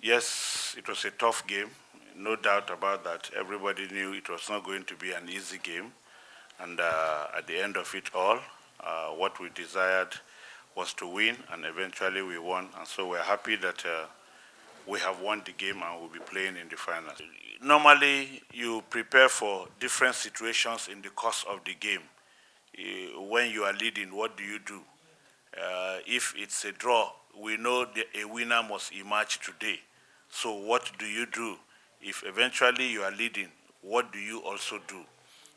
Yes, it was a tough game, no doubt about that. Everybody knew it was not going to be an easy game. And at the end of it all, what we desired was to win, and eventually we won. And so we're happy that we have won the game and we'll be playing in the final. Normally, you prepare for different situations in the course of the game. When you are leading, what do you do? If it's a draw, we know a winner must emerge today. So what do you do? If eventually you are leading, what do you also do?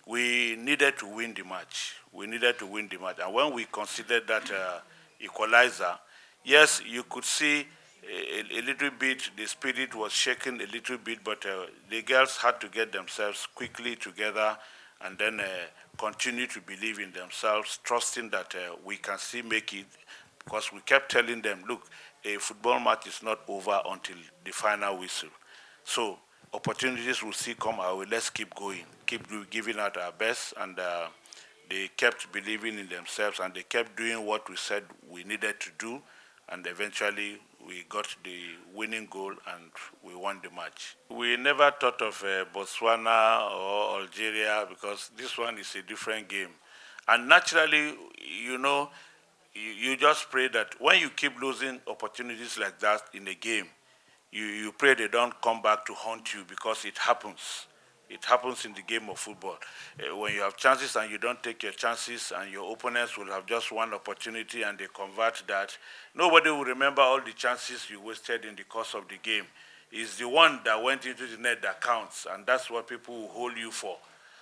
We needed to win the match. We needed to win the match. And when we considered that equalizer, yes, you could see a little bit, the spirit was shaken a little bit, but the girls had to get themselves quickly together and then continue to believe in themselves, trusting that we can still make it, because we kept telling them, look, a football match is not over until the final whistle. So opportunities will still come our way. Let's keep going, keep giving out our best, and they kept believing in themselves, and they kept doing what we said we needed to do, and eventually we got the winning goal and we won the match. We never thought of Botswana or Algeria because this one is a different game. And naturally, you know, you just pray that when you keep losing opportunities like that in a game, you pray they don't come back to haunt you because it happens. It happens in the game of football. When you have chances and you don't take your chances, and your opponents will have just one opportunity and they convert that, nobody will remember all the chances you wasted in the course of the game. It's the one that went into the net that counts, and that's what people will hold you for.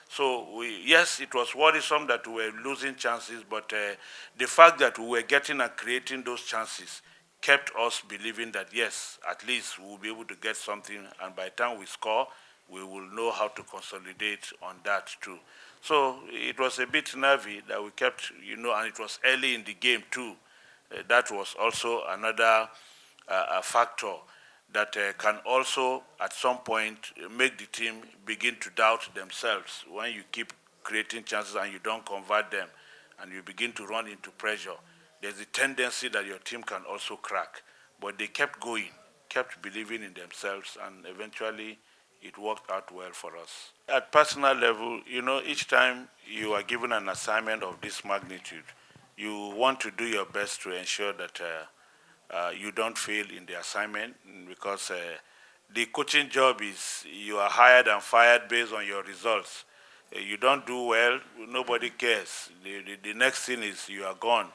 So yes, it was worrisome that we were losing chances, but the fact that we were getting and creating those chances kept us believing that yes, at least we will be able to get something, and by the time we score, we will know how to consolidate on that too. So it was a bit nervy that we kept, and it was early in the game too. That was also another factor that can also, at some point, make the team begin to doubt themselves. When you keep creating chances and you don't convert them, and you begin to run into pressure, there's a tendency that your team can also crack. But they kept going, kept believing in themselves, and eventually it worked out well for us. At personal level, each time you are given an assignment of this magnitude, you want to do your best to ensure that you don't fail in the assignment, because the coaching job is you are hired and fired based on your results. You don't do well, nobody cares. The next thing is you are gone.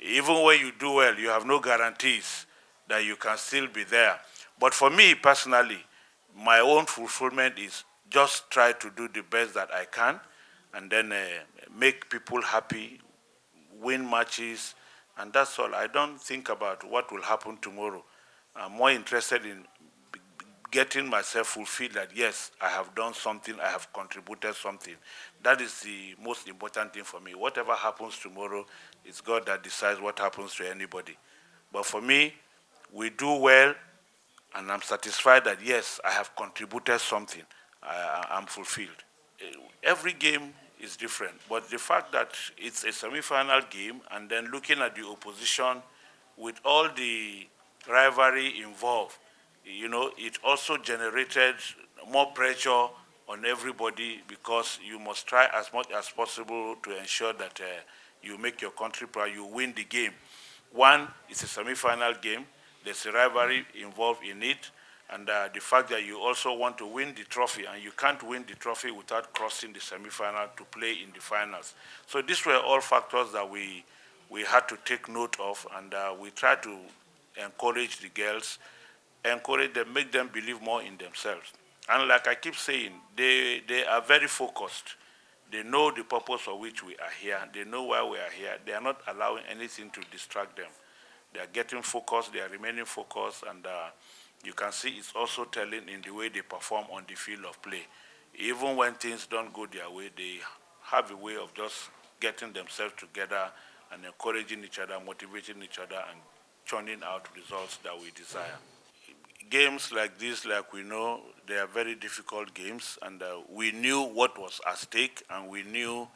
Even when you do well, you have no guarantees that you can still be there. But for me personally, my own fulfillment is just try to do the best that I can, and then make people happy, win matches, and that's all. I don't think about what will happen tomorrow. I'm more interested in getting myself fulfilled that yes, I have done something, I have contributed something. That is the most important thing for me. Whatever happens tomorrow, it's God that decides what happens to anybody. But for me, we do well, and I'm satisfied that yes, I have contributed something. I'm fulfilled. Every game is different, but the fact that it's a semi-final game, and then looking at the opposition with all the rivalry involved, it also generated more pressure on everybody, because you must try as much as possible to ensure that you make your country proud, you win the game. One, it's a semi-final game. There's a rivalry involved in it, and the fact that you also want to win the trophy, and you can't win the trophy without crossing the semi-final to play in the finals. So these were all factors that we had to take note of, and we tried to encourage the girls, encourage them, make them believe more in themselves. And like I keep saying, they are very focused. They know the purpose for which we are here. They know why we are here. They are not allowing anything to distract them. They are getting focused. They are remaining focused, and you can see it's also telling in the way they perform on the field of play. Even when things don't go their way, they have a way of just getting themselves together and encouraging each other, motivating each other, and churning out results that we desire. Games like this, like we know, they are very difficult games, and we knew what was at stake, and we knew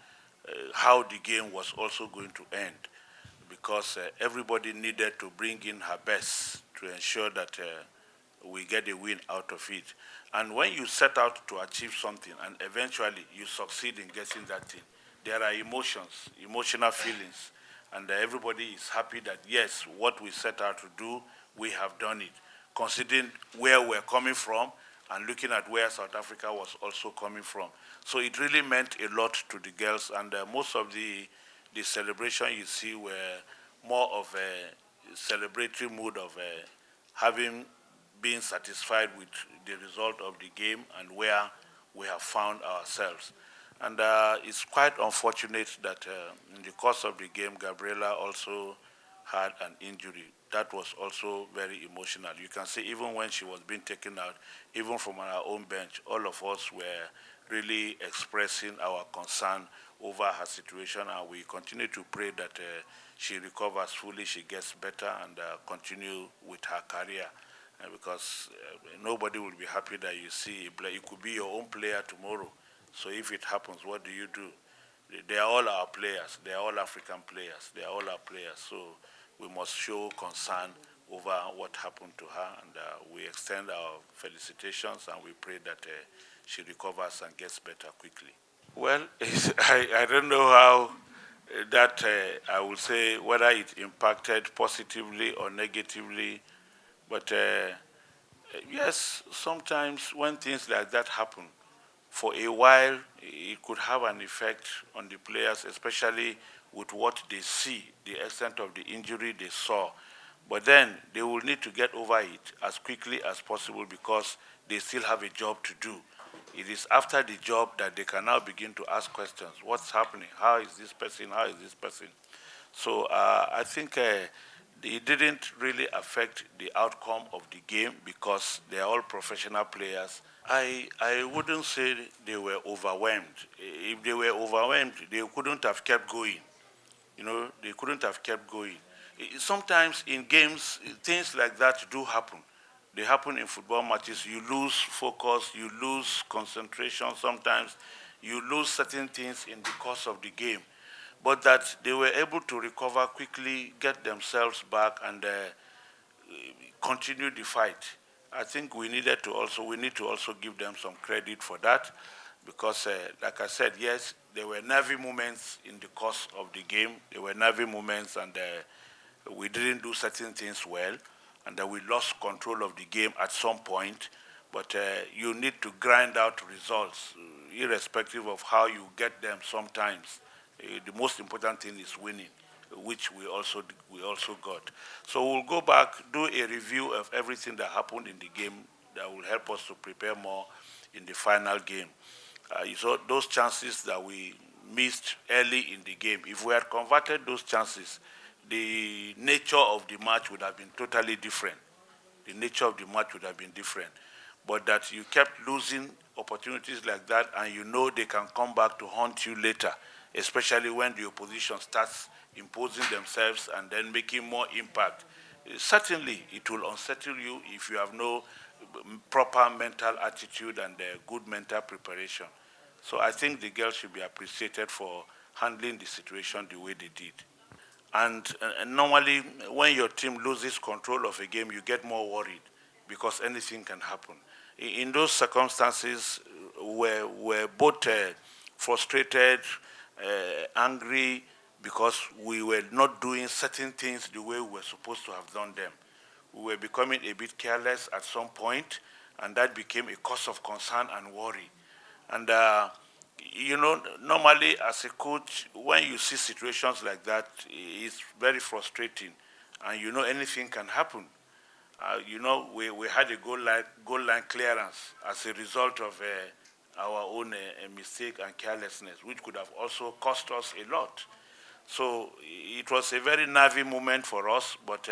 how the game was also going to end, because everybody needed to bring in her best to ensure that we get a win out of it. And when you set out to achieve something and eventually you succeed in getting that thing, there are emotions, emotional feelings, and everybody is happy that yes, what we set out to do, we have done it. Considering where we're coming from and looking at where South Africa was also coming from. So it really meant a lot to the girls, and most of the celebration you see were more of a celebratory mood of having been satisfied with the result of the game and where we have found ourselves. And it's quite unfortunate that in the course of the game, Gabriela also had an injury. That was also very emotional. You can see even when she was being taken out, even from our own bench, all of us were really expressing our concern over her situation, and we continue to pray that she recovers fully, she gets better, and continue with her career. Because nobody will be happy that you see a player. It could be your own player tomorrow. So if it happens, what do you do? They are all our players. They are all African players. They are all our players. So we must show concern over what happened to her, and we extend our felicitations and we pray that she recovers and gets better quickly. Well, I don't know how that I will say whether it impacted positively or negatively, but yes, sometimes when things like that happen, for a while, it could have an effect on the players, especially with what they see, the extent of the injury they saw. But then they will need to get over it as quickly as possible because they still have a job to do. It is after the job that they can now begin to ask questions. What's happening? How is this person? How is this person? So I think it didn't really affect the outcome of the game because they are all professional players. I wouldn't say they were overwhelmed. If they were overwhelmed, they couldn't have kept going. They couldn't have kept going. Sometimes in games, things like that do happen. They happen in football matches. You lose focus, you lose concentration sometimes, you lose certain things in the course of the game. But that they were able to recover quickly, get themselves back, and continue the fight. I think we need to also give them some credit for that because, like I said, yes, there were nervy moments in the course of the game. There were nervy moments, and we didn't do certain things well, and we lost control of the game at some point. But you need to grind out results, irrespective of how you get them sometimes. The most important thing is winning, which we also got. So we'll go back, do a review of everything that happened in the game that will help us to prepare more in the final game. You saw those chances that we missed early in the game. If we had converted those chances, the nature of the match would have been totally different. The nature of the match would have been different. But that you kept losing opportunities like that, and you know they can come back to haunt you later, especially when the opposition starts imposing themselves and then making more impact. Certainly, it will unsettle you if you have no proper mental attitude and good mental preparation. So I think the girls should be appreciated for handling the situation the way they did. And normally, when your team loses control of a game, you get more worried because anything can happen. In those circumstances, we're both frustrated, angry, because we were not doing certain things the way we were supposed to have done them. We were becoming a bit careless at some point, and that became a cause of concern and worry. And normally as a coach, when you see situations like that, it's very frustrating, and anything can happen. We had a goal line clearance as a result of our own mistake and carelessness, which could have also cost us a lot. So it was a very nervy moment for us, but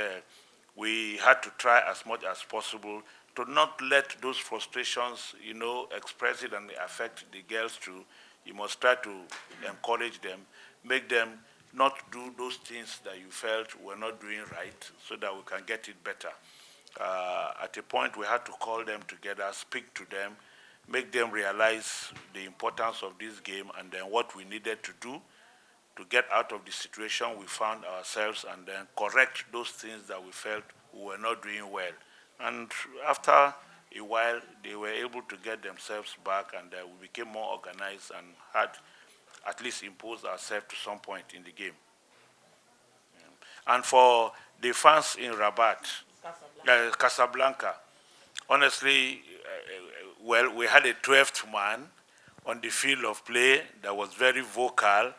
we had to try as much as possible to not let those frustrations, express it and affect the girls too. You must try to encourage them, make them not do those things that you felt were not doing right so that we can get it better. At a point, we had to call them together, speak to them, make them realize the importance of this game and then what we needed to do to get out of the situation we found ourselves and then correct those things that we felt we were not doing well And after a while, they were able to get themselves back, and we became more organized and had at least imposed ourselves to some point in the game. And for the fans in Rabat, Casablanca, honestly, well, we had a 12th man on the field of play that was very vocal,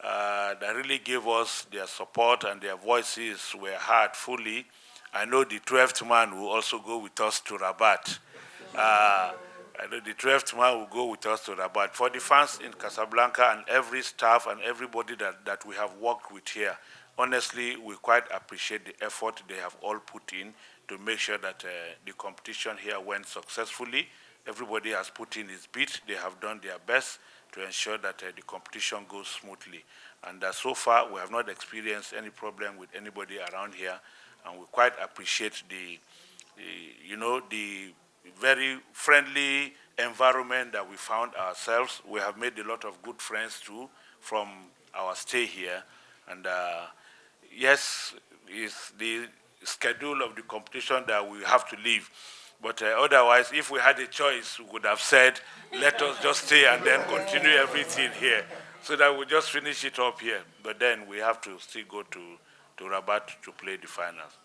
that really gave us their support, and their voices were heard fully. I know the 12th man will also go with us to Rabat. I know the 12th man will go with us to Rabat. For the fans in Casablanca and every staff and everybody that we have worked with here, honestly, we quite appreciate the effort they have all put in to make sure that the competition here went successfully. Everybody has put in his bit. They have done their best to ensure that the competition goes smoothly. And so far, we have not experienced any problem with anybody around here, and we quite appreciate the very friendly environment that we found ourselves. We have made a lot of good friends too from our stay here, and yes, it's the schedule of the competition that we have to leave. But otherwise, if we had a choice, we would have said, let us just stay and then continue everything here, so that we just finish it up here. But then we have to still go to Rabat to play the finals.